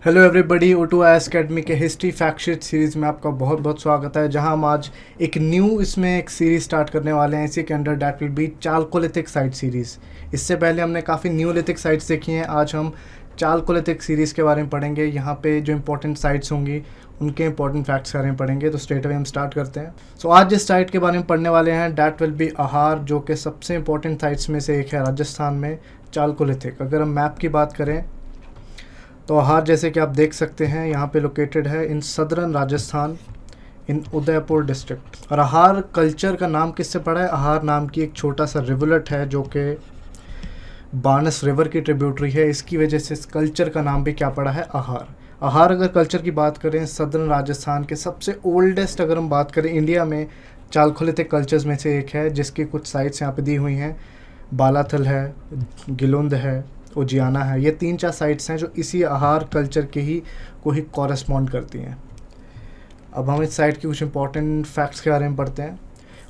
Hello everybody, O2 IAS academy के history fact sheet series में आपका बहुत बहुत स्वागत है। जहां हम आज एक न्यू इसमें एक सीरीज़ स्टार्ट करने वाले हैं इसी के under, that will be Chalcolithic site series. इससे पहले हमने काफ़ी न्यूलिथिक साइट्स देखी हैं, आज हम चालकोलिथिक सीरीज़ के बारे में पढ़ेंगे। यहाँ पे जो इंपॉर्टेंट साइट्स होंगी उनके इंपॉर्टेंट फैक्ट्स के बारे में पढ़ेंगे। तो स्ट्रेट अवे हम स्टार्ट करते हैं। सो आज जिस साइट के बारे में पढ़ने वाले हैं डैट विल बी अहार, जो कि सबसे इंपॉर्टेंट साइट्स में से एक है राजस्थान में, चालकोलिथिक। अगर हम मैप की बात करें तो अहार जैसे कि आप देख सकते हैं यहाँ पे लोकेटेड है in southern Rajasthan, in Udaipur district. और अहार कल्चर का नाम किससे पड़ा है? अहार नाम की एक छोटा सा रिवुलेट है जो कि बानस रिवर की ट्रिब्यूटरी है, इसकी वजह से इस कल्चर का नाम भी क्या पड़ा है? अहार। अहार अगर कल्चर की बात करें सदर्न राजस्थान के सबसे ओल्डेस्ट, अगर हम बात करें इंडिया में, चालकोलिथिक कल्चर्स में से एक है, जिसकी कुछ साइट्स यहाँ पे दी हुई हैं। बालाथल है, गिलुंद है, उजियाना है। ये 3-4 साइट्स हैं जो इसी अहार कल्चर के ही को ही कॉरेस्पॉन्ड करती हैं। अब हम इस साइट की कुछ इंपॉर्टेंट फैक्ट्स के बारे में पढ़ते हैं।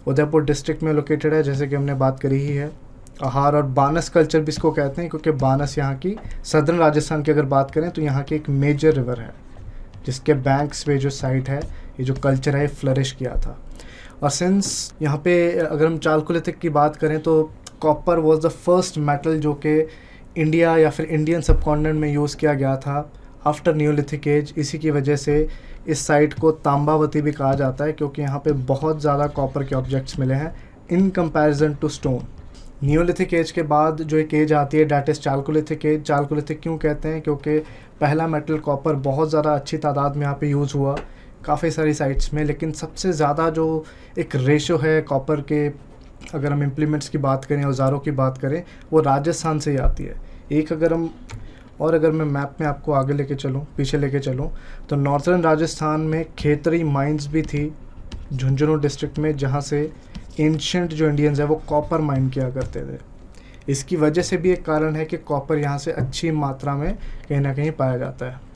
उदयपुर डिस्ट्रिक्ट में लोकेटेड है, जैसे कि हमने बात करी ही है। अहार और बानस कल्चर भी इसको कहते हैं, क्योंकि बानस यहाँ की सदर्न राजस्थान की अगर बात करें तो यहाँ की एक मेजर रिवर है, जिसके बैंक्स पे जो साइट है, ये जो कल्चर है, फ्लरिश किया था। और सिंस यहाँ पे अगर हम चालकोलिथिक की बात करें तो copper was the first metal जो कि इंडिया या फिर इंडियन सबकॉन्टिनेंट में यूज़ किया गया था आफ्टर न्यूलिथिक एज। इसी की वजह से इस साइट को तांबावती भी कहा जाता है, क्योंकि यहाँ पे बहुत ज़्यादा कॉपर के ऑब्जेक्ट्स मिले हैं in comparison to stone. Neolithic age के बाद जो एक एज आती है that is chalcolithic age. Chalcolithic क्यों कहते हैं? क्योंकि पहला मेटल कॉपर बहुत ज़्यादा अच्छी तादाद में यहाँ पे यूज़ हुआ काफ़ी सारी साइट्स में, लेकिन सबसे ज़्यादा जो एक रेशो है कॉपर के, अगर हम इम्प्लीमेंट्स की बात करें, औजारों की बात करें, वो राजस्थान से ही आती है। एक अगर मैं मैप में आपको आगे लेके चलूँ, पीछे लेके चलूँ, तो नॉर्थर्न राजस्थान में खेतरी माइंस भी थी झुंझुनू डिस्ट्रिक्ट में, जहाँ से एंशिएंट जो इंडियंस है वो कॉपर माइन किया करते थे। इसकी वजह से भी एक कारण है कि कॉपर यहाँ से अच्छी मात्रा में कहीं ना कहीं पाया जाता है।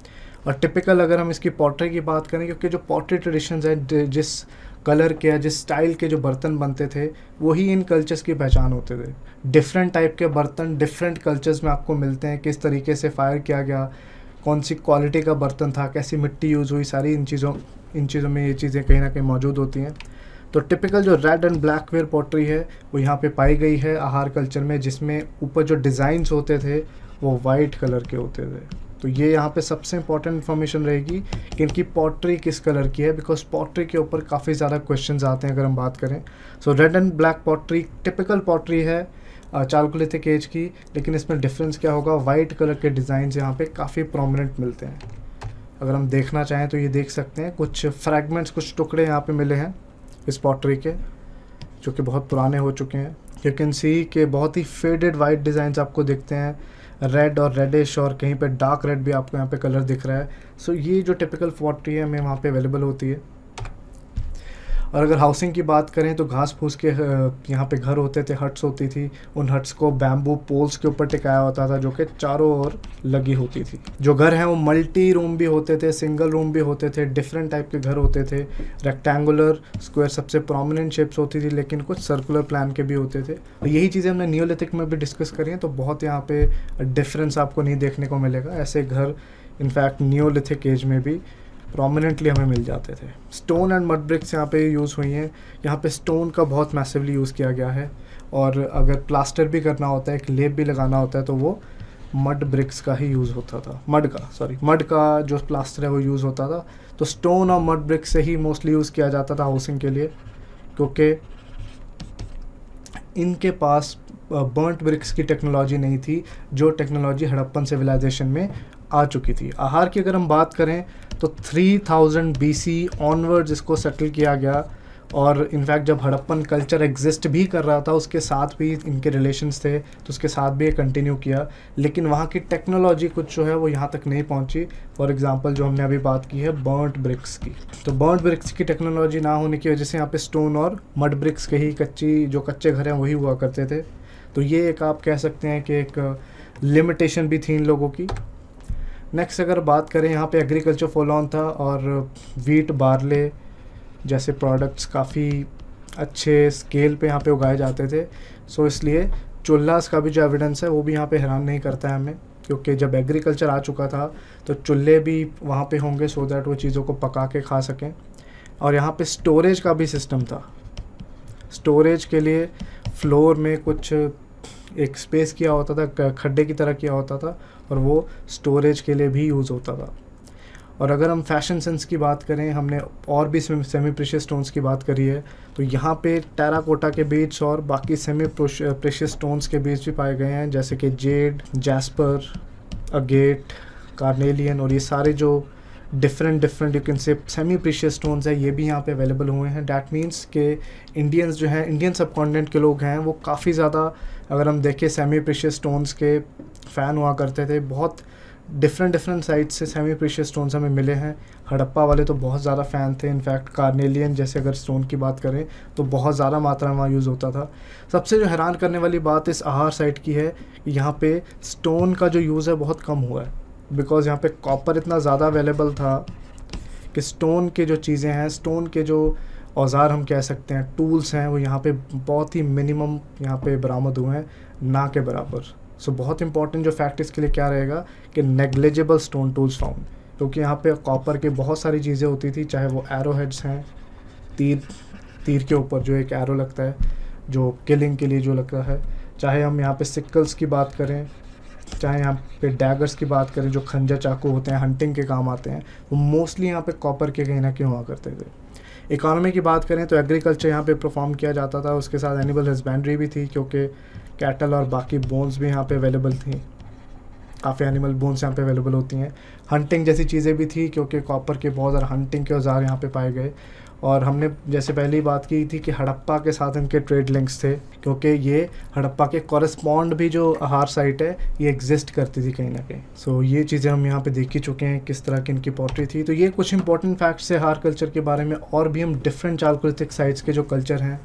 और टिपिकल अगर हम इसकी पॉटरी की बात करें, क्योंकि जो पॉटरी ट्रेडिशंस है, जिस कलर के या जिस स्टाइल के जो बर्तन बनते थे, वही इन कल्चर्स की पहचान होते थे। डिफरेंट टाइप के बर्तन डिफरेंट कल्चर्स में आपको मिलते हैं, किस तरीके से फायर किया गया, कौन सी क्वालिटी का बर्तन था, कैसी मिट्टी यूज़ हुई, सारी इन चीज़ों में ये चीज़ें कहीं ना कहीं मौजूद होती हैं। तो टिपिकल जो red and black ware pottery है वो यहाँ पे पाई गई है अहार कल्चर में, जिसमें ऊपर जो डिज़ाइंस होते थे वो वाइट कलर के होते थे। तो ये यहाँ पे सबसे इंपॉर्टेंट इन्फॉर्मेशन रहेगी कि इनकी पॉटरी किस कलर की है, बिकॉज पॉटरी के ऊपर काफ़ी ज़्यादा क्वेश्चंस आते हैं अगर हम बात करें। So red and black pottery typical pottery है चालकोलिथिक एज की, लेकिन इसमें डिफरेंस क्या होगा? वाइट कलर के डिज़ाइंस यहाँ पे काफ़ी प्रोमिनेंट मिलते हैं। अगर हम देखना चाहें तो ये देख सकते हैं, कुछ फ्रैगमेंट्स, कुछ टुकड़े यहाँ पे मिले हैं इस पॉटरी के, जो कि बहुत पुराने हो चुके हैं। यू कैन सी के बहुत ही फेडेड वाइट डिज़ाइंस आपको दिखते हैं, रेड और रेडिश, और कहीं पे डार्क रेड भी आपको यहाँ पे कलर दिख रहा है। सो ये जो टिपिकल पॉटरी है हमें वहाँ पे अवेलेबल होती है। और अगर हाउसिंग की बात करें तो घास फूस के यहाँ पे घर होते थे, हट्स होती थी। उन हट्स को बैम्बू पोल्स के ऊपर टिकाया होता था, जो कि चारों ओर लगी होती थी। जो घर हैं वो मल्टी रूम भी होते थे, सिंगल रूम भी होते थे, डिफरेंट टाइप के घर होते थे। रेक्टेंगुलर, स्क्वायर सबसे प्रोमिनेंट शेप्स होती थी, लेकिन कुछ सर्कुलर प्लान के भी होते थे। और यही चीज़ें हमने न्यूलिथिक में भी डिस्कस करी हैं, तो बहुत यहाँ पे डिफरेंस आपको नहीं देखने को मिलेगा। ऐसे घर इनफैक्ट न्यूलिथिक एज में भी प्रोमिनेंटली हमें मिल जाते थे। स्टोन एंड मड ब्रिक्स यहाँ पे यूज़ हुई हैं। यहाँ पे स्टोन का बहुत मैसिवली यूज़ किया गया है, और अगर प्लास्टर भी करना होता है, एक लेप भी लगाना होता है, तो वो मड ब्रिक्स का ही यूज़ होता था। मड का जो प्लास्टर है वो यूज़ होता था। तो स्टोन और मड ब्रिक्स से ही मोस्टली यूज़ किया जाता था हाउसिंग के लिए, क्योंकि इनके पास बर्न्ट ब्रिक्स की टेक्नोलॉजी नहीं थी, जो टेक्नोलॉजी हड़प्पन सिविलाइजेशन में आ चुकी थी। आहार की अगर हम बात करें तो 3000 BC ऑनवर्ड्स इसको सेटल किया गया, और इनफैक्ट जब हड़प्पन कल्चर एग्जिस्ट भी कर रहा था उसके साथ भी इनके रिलेशंस थे, तो उसके साथ भी ये कंटिन्यू किया। लेकिन वहाँ की टेक्नोलॉजी कुछ जो है वो यहाँ तक नहीं पहुँची। फॉर एग्जांपल जो हमने अभी बात की है बर्न्ट ब्रिक्स की, तो बर्न्ट ब्रिक्स की टेक्नोलॉजी ना होने की वजह से यहाँ पे स्टोन और मड ब्रिक्स के ही कच्चे घर हैं वही हुआ करते थे। तो ये एक आप कह सकते हैं कि एक लिमिटेशन भी थी इन लोगों की। नेक्स्ट अगर बात करें, यहाँ पे एग्रीकल्चर फॉलो ऑन था, और वीट, बार्ले जैसे प्रोडक्ट्स काफ़ी अच्छे स्केल पे यहाँ पे उगाए जाते थे। सो इसलिए चुल्हास का भी जो एविडेंस है वो भी यहाँ पे हैरान नहीं करता है हमें। क्योंकि जब एग्रीकल्चर आ चुका था तो चूल्हे भी वहाँ पे होंगे सो दैट वो चीज़ों को पका के खा सकें। और यहाँ पे स्टोरेज का भी सिस्टम था। स्टोरेज के लिए फ्लोर में कुछ एक स्पेस किया होता था, खड्डे की तरह किया होता था, और वो स्टोरेज के लिए भी यूज़ होता था। और अगर हम फैशन सेंस की बात करें, हमने और भी सेमी प्रेशियस स्टोन्स की बात करी है, तो यहाँ पे टेराकोटा के बीट्स और बाकी सेमी प्रेशियस स्टोन्स के बीट्स भी पाए गए हैं, जैसे कि जेड, जैस्पर, अगेट, कार्नेलियन, और ये सारे जो different you can say semi precious stones है, ये भी यहाँ पे अवेलेबल हुए हैं। डैट मीन्स के इंडियंस जो हैं, इंडियन सब कॉन्टिनेंट के लोग हैं, वो काफ़ी ज़्यादा, अगर हम देखें, सेमी प्रीशियस स्टोन्स के फ़ैन हुआ करते थे। बहुत डिफरेंट साइट्स से सेमी प्रीशियस स्टोन्स हमें मिले हैं। हड़प्पा वाले तो बहुत ज़्यादा फ़ैन थे। इनफैक्ट कार्नेलियन जैसे अगर स्टोन की बात करें तो बहुत ज़्यादा मात्रा में वहाँ यूज़ होता था। सबसे जो हैरान करने वाली बात इस आहार साइट की है कि यहाँ पे स्टोन का जो यूज़ है बहुत कम हुआ है, बिकॉज़ यहाँ पे कॉपर इतना ज़्यादा अवेलेबल था कि स्टोन के जो चीज़ें हैं, स्टोन के जो औज़ार हम कह सकते हैं, टूल्स हैं, वो यहाँ पे बहुत ही मिनिमम यहाँ पे बरामद हुए हैं, ना के बराबर। सो बहुत इंपॉर्टेंट जो फैक्ट इसके लिए क्या रहेगा कि नेग्लिजिबल स्टोन टूल्स फाउंड, क्योंकि यहाँ पे कॉपर के बहुत सारी चीज़ें होती थी, चाहे वो एरो हेड्स हैं, तीर के ऊपर जो एक एरो लगता है जो किलिंग के लिए जो लगता है, चाहे हम यहाँ पे सिकल्स की बात करें, चाहे यहाँ पे डैगर्स की बात करें जो खंजर चाकू होते हैं, हंटिंग के काम आते हैं, वो मोस्टली यहाँ पे कॉपर के कहीं ना कहीं हुआ करते थे। इकोनॉमी की बात करें तो एग्रीकल्चर यहाँ पे परफॉर्म किया जाता था, उसके साथ एनिमल हस्बेंड्री भी थी, क्योंकि कैटल और बाकी बोन्स भी यहाँ पे अवेलेबल थी। काफ़ी एनिमल बोन्स यहाँ पे अवेलेबल होती हैं। हंटिंग जैसी चीज़ें भी थी, क्योंकि कॉपर के बहुत ज़्यादा हंटिंग के औजार यहाँ पे पाए गए। और हमने जैसे पहले ही बात की थी कि हड़प्पा के साथ इनके ट्रेड लिंक्स थे, क्योंकि ये हड़प्पा के कॉरेस्पॉन्ड भी जो आहार साइट है ये एग्जिस्ट करती थी कहीं ना कहीं। सो ये चीज़ें हम यहाँ पे देख ही चुके हैं किस तरह की इनकी पॉटरी थी। तो ये कुछ इंपॉर्टेंट फैक्ट्स है आहार कल्चर के बारे में। और भी हम डिफरेंट चालकोलिथिक साइट्स के जो कल्चर हैं,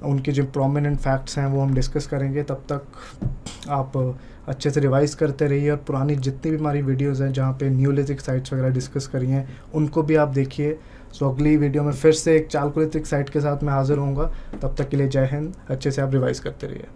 उनके जो प्रोमिनेंट फैक्ट्स हैं, वो हम डिस्कस करेंगे। तब तक आप अच्छे से रिवाइज करते रहिए, और पुरानी जितनी भी हमारी वीडियोस हैं जहाँ पे न्यूलिथिक साइट्स वगैरह डिस्कस करी हैं, उनको भी आप देखिए। सो अगली वीडियो में फिर से एक चालकोलिथिक साइट के साथ मैं हाजिर होऊंगा। तब तक के लिए जय हिंद। अच्छे से आप रिवाइज करते रहिए।